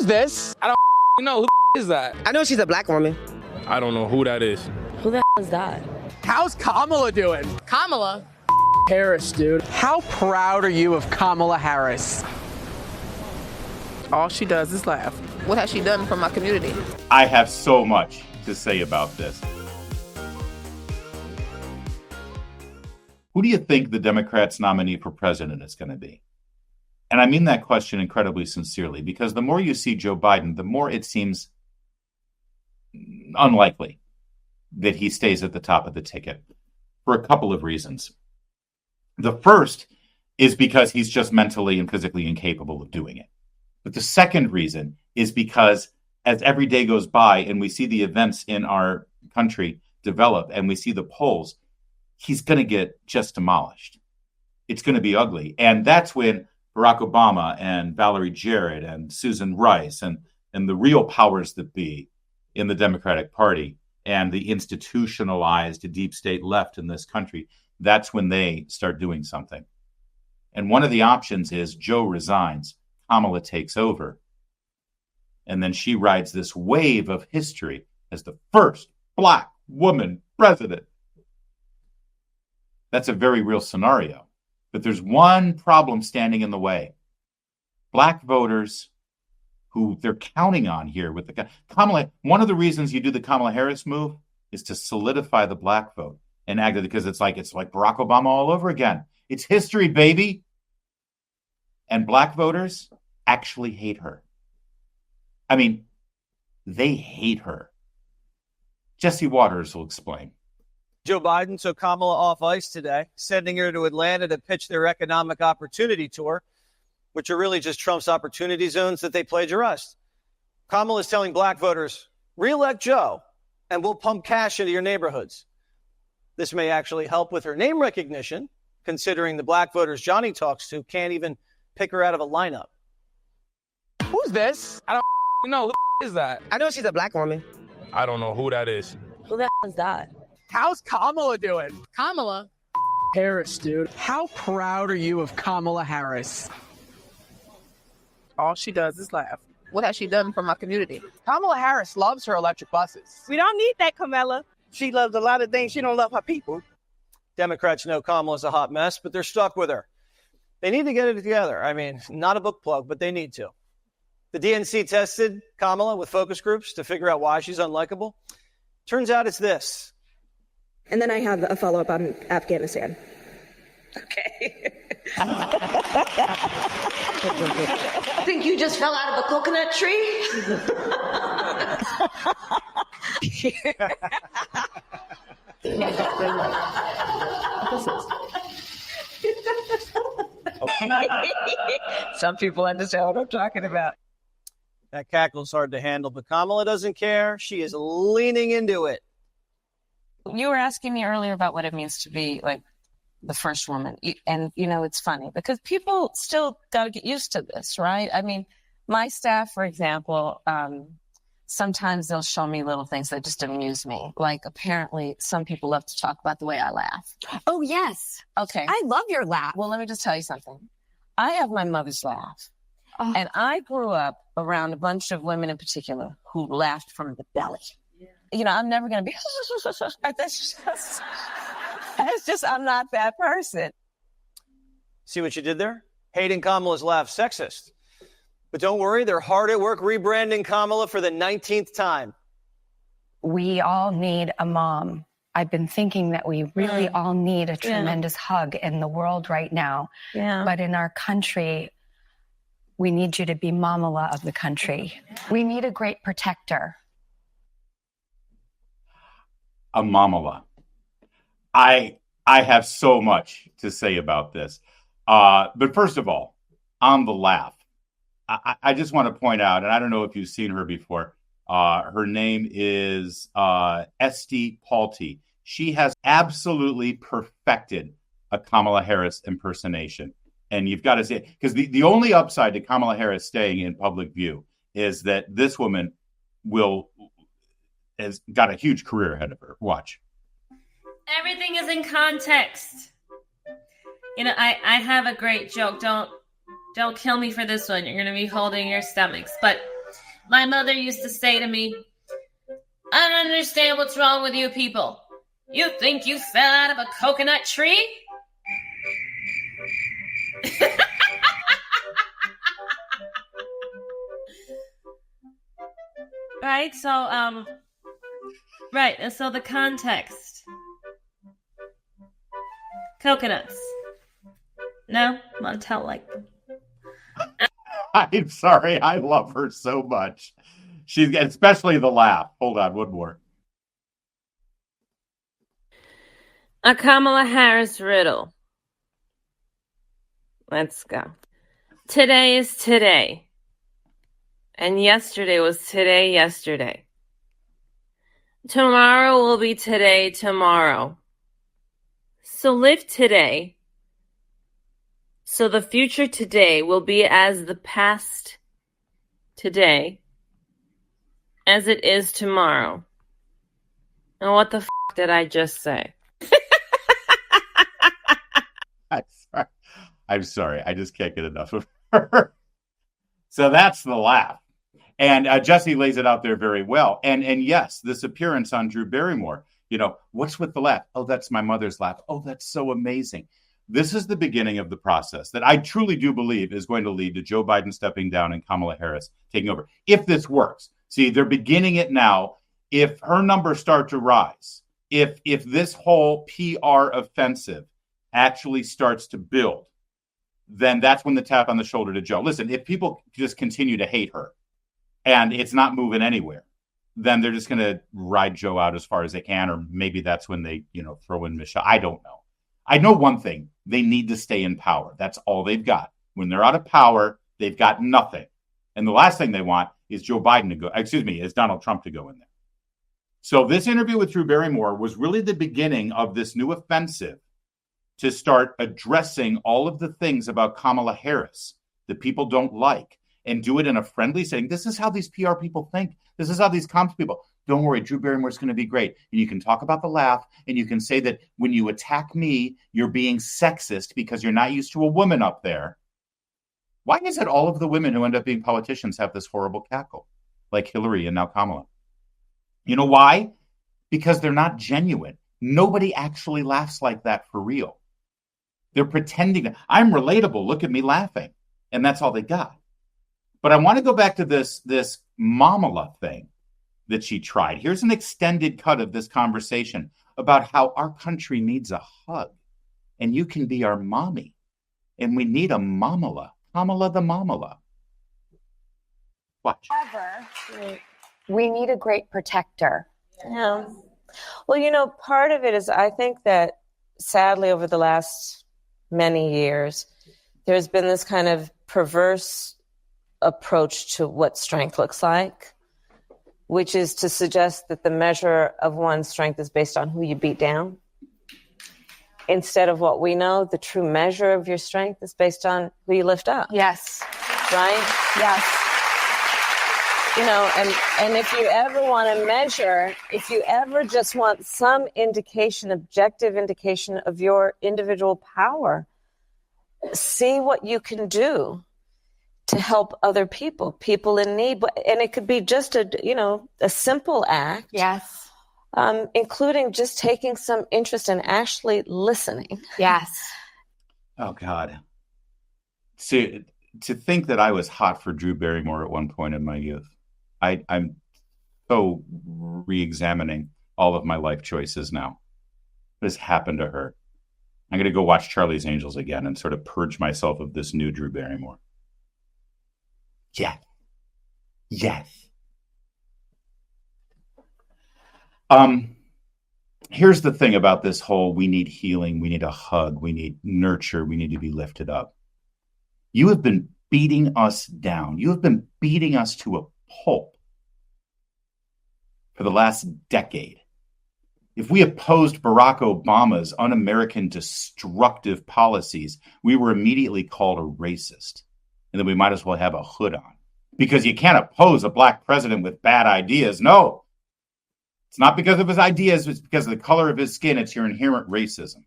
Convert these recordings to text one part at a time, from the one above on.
this? I don't know. Who is that? I know she's a black woman. I don't know who that is. Who the is that? How's Kamala doing? Kamala Harris, dude. How proud are you of Kamala Harris? All she does is laugh. What has she done for my community? I have so much to say about this. Who do you think the Democrats' nominee for president is going to be? And I mean that question incredibly sincerely, because the more you see Joe Biden, the more it seems unlikely that he stays at the top of the ticket for a couple of reasons. The first is because he's just mentally and physically incapable of doing it. But the second reason is because as every day goes by and we see the events in our country develop and we see the polls, he's going to get just demolished. It's going to be ugly. And that's when Barack Obama and Valerie Jarrett and Susan Rice and the real powers that be in the Democratic Party and the institutionalized deep state left in this country, that's when they start doing something. And one of the options is Joe resigns, Kamala takes over, and then she rides this wave of history as the first black woman president. That's a very real scenario. But there's one problem standing in the way. Black voters who they're counting on here with the Kamala. One of the reasons you do the Kamala Harris move is to solidify the black vote and act because it's like Barack Obama all over again. It's history, baby. And black voters actually hate her. I mean, they hate her. Jesse Waters will explain. Joe Biden took Kamala off ice today, sending her to Atlanta to pitch their economic opportunity tour, which are really just Trump's opportunity zones that they plagiarized. Kamala is telling black voters, re-elect Joe, and we'll pump cash into your neighborhoods. This may actually help with her name recognition, considering the black voters Johnny talks to can't even pick her out of a lineup. Who's this? I don't know. Who is that? I know she's a black woman. I don't know who that is. Who the is that? How's Kamala doing? Kamala Harris, dude. How proud are you of Kamala Harris? All she does is laugh. What has she done for my community? Kamala Harris loves her electric buses. We don't need that, Kamala. She loves a lot of things. She don't love her people. Democrats know Kamala's a hot mess, but they're stuck with her. They need to get it together. I mean, not a book plug, but they need to. The DNC tested Kamala with focus groups to figure out why she's unlikable. Turns out it's this. And then I have a follow-up on Afghanistan. Okay. Think you just fell out of a coconut tree? Some people understand what I'm talking about. That cackle's hard to handle, but Kamala doesn't care. She is leaning into it. You were asking me earlier about what it means to be like the first woman. And, you know, it's funny because people still got to get used to this, right? I mean, my staff, for example, sometimes they'll show me little things that just amuse me. Like apparently some people love to talk about the way I laugh. Oh, yes. Okay. I love your laugh. Well, let me just tell you something. I have my mother's laugh. Oh. And I grew up around a bunch of women in particular who laughed from the belly. You know, I'm never going to be, it's just, I'm not that person. See what you did there? Hating Kamala's laugh, sexist. But don't worry, they're hard at work rebranding Kamala for the 19th time. We all need a mom. I've been thinking that we really all need a tremendous hug in the world right now. Yeah. But in our country, we need you to be Mamala of the country. We need a great protector. A Mamala. I have so much to say about this. But first of all, on the laugh, I just want to point out, and I don't know if you've seen her before, her name is Esty Palti. She has absolutely perfected a Kamala Harris impersonation. And you've got to say, because the only upside to Kamala Harris staying in public view is that this woman has got a huge career ahead of her. Watch. Everything is in context. You know, I have a great joke. Don't kill me for this one. You're going to be holding your stomachs. But My mother used to say to me, I don't understand what's wrong with you people. You think you fell out of a coconut tree? Right? So, right. And so the context. Coconuts. No? Montel like them. I'm sorry. I love her so much. She's especially the laugh. Hold on, one more. A Kamala Harris riddle. Let's go. Today is today. And yesterday was today yesterday. Tomorrow will be today tomorrow. So live today. So the future today will be as the past today as it is tomorrow. And what the did I just say? I'm sorry. I just can't get enough of her. So that's the laugh. And Jesse lays it out there very well. And yes, this appearance on Drew Barrymore, what's with the laugh? Oh, that's my mother's laugh. Oh, that's so amazing. This is the beginning of the process that I truly do believe is going to lead to Joe Biden stepping down and Kamala Harris taking over. If this works. See, they're beginning it now. If her numbers start to rise, if this whole PR offensive actually starts to build, then that's when the tap on the shoulder to Joe. Listen, if people just continue to hate her and it's not moving anywhere, then they're just going to ride Joe out as far as they can, or maybe that's when they, throw in Michelle. I don't know. I know one thing. They need to stay in power. That's all they've got. When they're out of power, they've got nothing. And the last thing they want is is Donald Trump to go in there. So this interview with Drew Barrymore was really the beginning of this new offensive to start addressing all of the things about Kamala Harris that people don't like and do it in a friendly setting. This is how these PR people think. This is how these comms people, don't worry, Drew Barrymore's going to be great. And you can talk about the laugh and you can say that when you attack me, you're being sexist because you're not used to a woman up there. Why is it all of the women who end up being politicians have this horrible cackle, like Hillary and now Kamala? You know why? Because they're not genuine. Nobody actually laughs like that for real. They're pretending. I'm relatable. Look at me laughing. And that's all they got. But I want to go back to this Mamala thing that she tried. Here's an extended cut of this conversation about how our country needs a hug. And you can be our mommy. And we need a Mamala. Kamala the Mamala. Watch. However, we need a great protector. Yeah. Well, part of it is I think that sadly over the last many years, there's been this kind of perverse approach to what strength looks like, which is to suggest that the measure of one's strength is based on who you beat down. Instead of what we know, the true measure of your strength is based on who you lift up. Yes. Right? Yes. And if you ever want to measure, if you ever just want some indication, objective indication of your individual power, see what you can do to help other people in need. And it could be just a simple act. Yes. Including just taking some interest in actually listening. Yes. Oh, God. See, to think that I was hot for Drew Barrymore at one point in my youth. I'm so re-examining all of my life choices now. What has happened to her? I'm going to go watch Charlie's Angels again and sort of purge myself of this new Drew Barrymore. Yeah. Yes. Here's the thing about this whole we need healing, we need a hug, we need nurture, we need to be lifted up. You have been beating us down. You have been beating us to a pulp for the last decade. If we opposed Barack Obama's un-American destructive policies, we were immediately called a racist. And then we might as well have a hood on. Because you can't oppose a black president with bad ideas. No. It's not because of his ideas, it's because of the color of his skin. It's your inherent racism.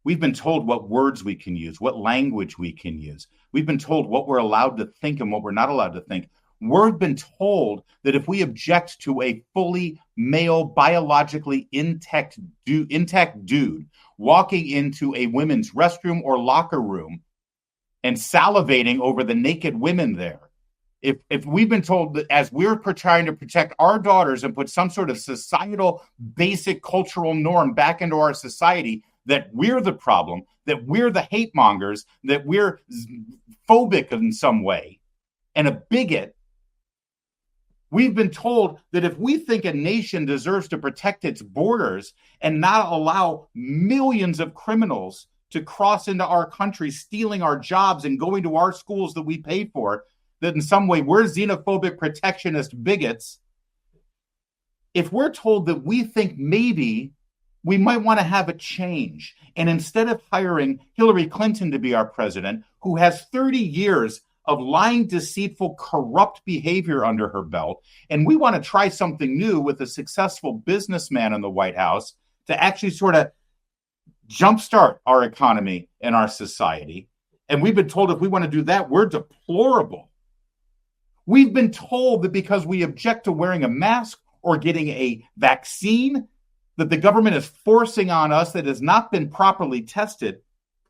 We've been told what words we can use, what language we can use. We've been told what we're allowed to think and what we're not allowed to think. We've been told that if we object to a fully male, biologically intact dude walking into a women's restroom or locker room and salivating over the naked women there, if we've been told that as we're trying to protect our daughters and put some sort of societal, basic cultural norm back into our society, that we're the problem, that we're the hate mongers, that we're phobic in some way and a bigot, we've been told that if we think a nation deserves to protect its borders and not allow millions of criminals to cross into our country, stealing our jobs and going to our schools that we pay for, that in some way we're xenophobic, protectionist bigots. If we're told that we think maybe we might want to have a change, and instead of hiring Hillary Clinton to be our president, who has 30 years of lying, deceitful, corrupt behavior under her belt, and we want to try something new with a successful businessman in the White House to actually sort of jumpstart our economy and our society, and we've been told if we want to do that, we're deplorable. We've been told that because we object to wearing a mask or getting a vaccine that the government is forcing on us that has not been properly tested,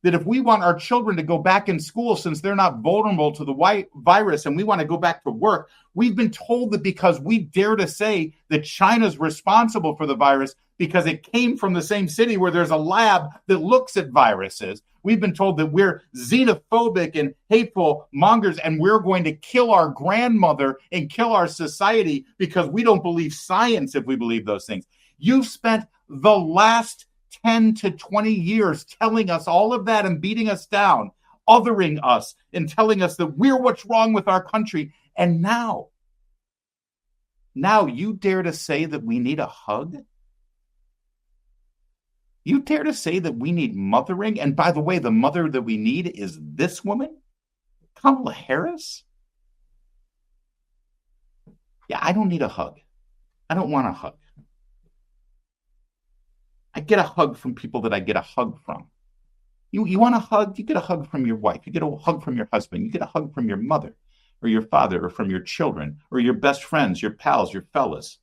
that if we want our children to go back in school since they're not vulnerable to the virus and we want to go back to work, we've been told that because we dare to say that China's responsible for the virus because it came from the same city where there's a lab that looks at viruses. We've been told that we're xenophobic and hateful mongers and we're going to kill our grandmother and kill our society because we don't believe science if we believe those things. You've spent the last 10 to 20 years telling us all of that and beating us down, othering us and telling us that we're what's wrong with our country. And now you dare to say that we need a hug? You dare to say that we need mothering? And by the way, the mother that we need is this woman, Kamala Harris? Yeah, I don't need a hug. I don't want a hug. I get a hug from people that I get a hug from. You want a hug? You get a hug from your wife. You get a hug from your husband. You get a hug from your mother or your father or from your children or your best friends, your pals, your fellas.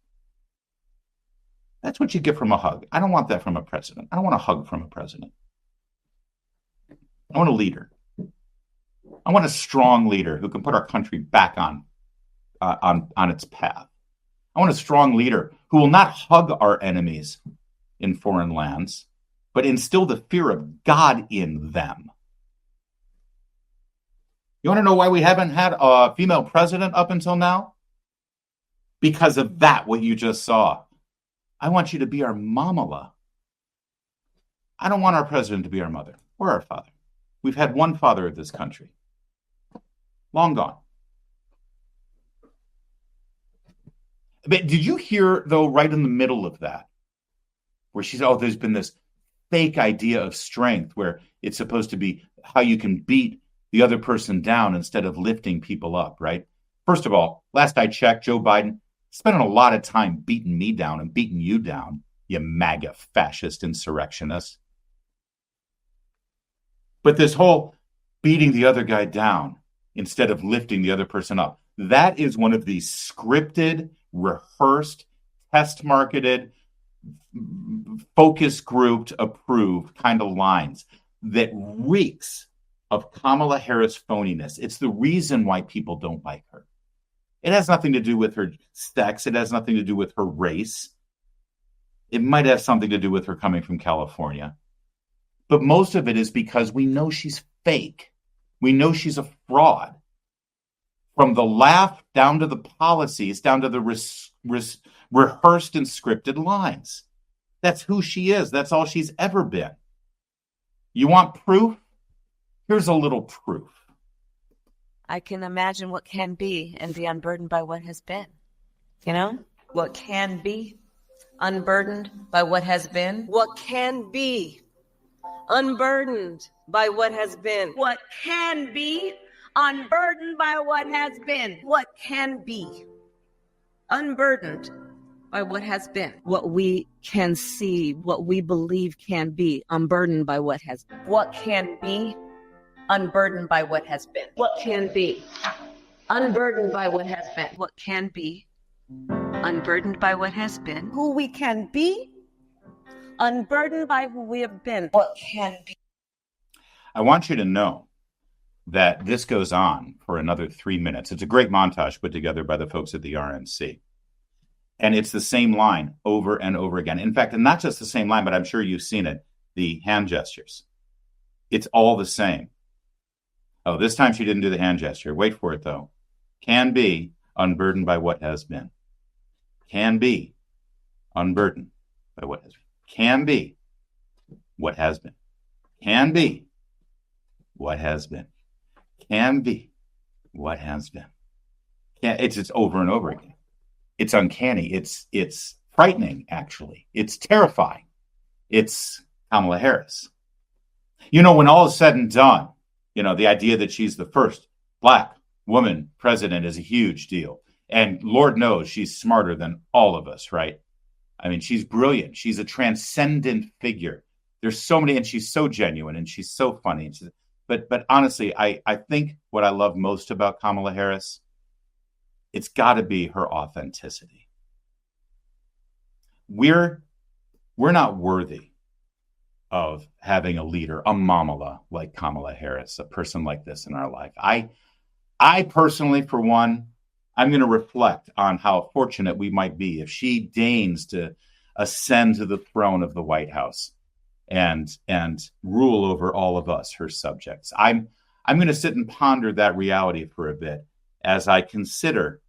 That's what you get from a hug. I don't want that from a president. I don't want a hug from a president. I want a leader. I want a strong leader who can put our country back on its path. I want a strong leader who will not hug our enemies in foreign lands, but instill the fear of God in them. You want to know why we haven't had a female president up until now? Because of that, what you just saw. I want you to be our mamala. I don't want our president to be our mother or our father. We've had one father of this country. Long gone. But did you hear, though, right in the middle of that, where she's, there's been this fake idea of strength where it's supposed to be how you can beat the other person down instead of lifting people up, right? First of all, last I checked, Joe Biden spending a lot of time beating me down and beating you down, you MAGA fascist insurrectionist. But this whole beating the other guy down instead of lifting the other person up, that is one of these scripted, rehearsed, test-marketed, focus grouped, approved kind of lines that reeks of Kamala Harris phoniness. It's the reason why people don't like her. It has nothing to do with her sex. It has nothing to do with her race. It might have something to do with her coming from California. But most of it is because we know she's fake. We know she's a fraud. From the laugh down to the policies, down to the rehearsed and scripted lines. That's who she is. That's all she's ever been. You want proof? Here's a little proof. I can imagine what can be and be unburdened by what has been. You know? What can be unburdened by what has been. What can be unburdened by what has been. What can be unburdened by what has been. What can be unburdened by what has been. What we can see, what we believe can be unburdened by what has been. What can be unburdened by what has been. What can be Unburdened by what has been. What can be. Unburdened by what has been. Who we can be, unburdened by who we have been. What can be. I want you to know that this goes on for another 3 minutes. It's a great montage put together by the folks at the RNC. And it's the same line over and over again. In fact, and not just the same line, but I'm sure you've seen it, the hand gestures. It's all the same. Oh, this time she didn't do the hand gesture. Wait for it, though. Can be unburdened by what has been. Can be unburdened by what has been. Can be what has been. Can be what has been. Can be what has been. It's over and over again. It's uncanny. It's frightening, actually. It's terrifying. It's Kamala Harris. You know, when all is said and done, you know, the idea that she's the first Black woman president is a huge deal. And Lord knows she's smarter than all of us, right? I mean, she's brilliant. She's a transcendent figure. There's so many, and she's so genuine, and she's so funny. And but honestly, I think what I love most about Kamala Harris, it's got to be her authenticity. We're not worthy of having a leader, a mamala like Kamala Harris, a person like this in our life. I personally, for one, I'm going to reflect on how fortunate we might be if she deigns to ascend to the throne of the White House and rule over all of us, her subjects. I'm going to sit and ponder that reality for a bit as I consider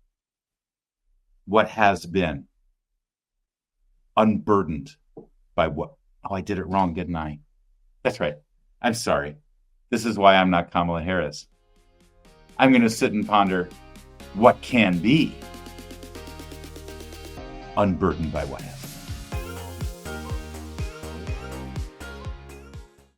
what has been, unburdened by what. Oh, I did it wrong, didn't I? That's right. I'm sorry. This is why I'm not Kamala Harris. I'm going to sit and ponder what can be, unburdened by what has been.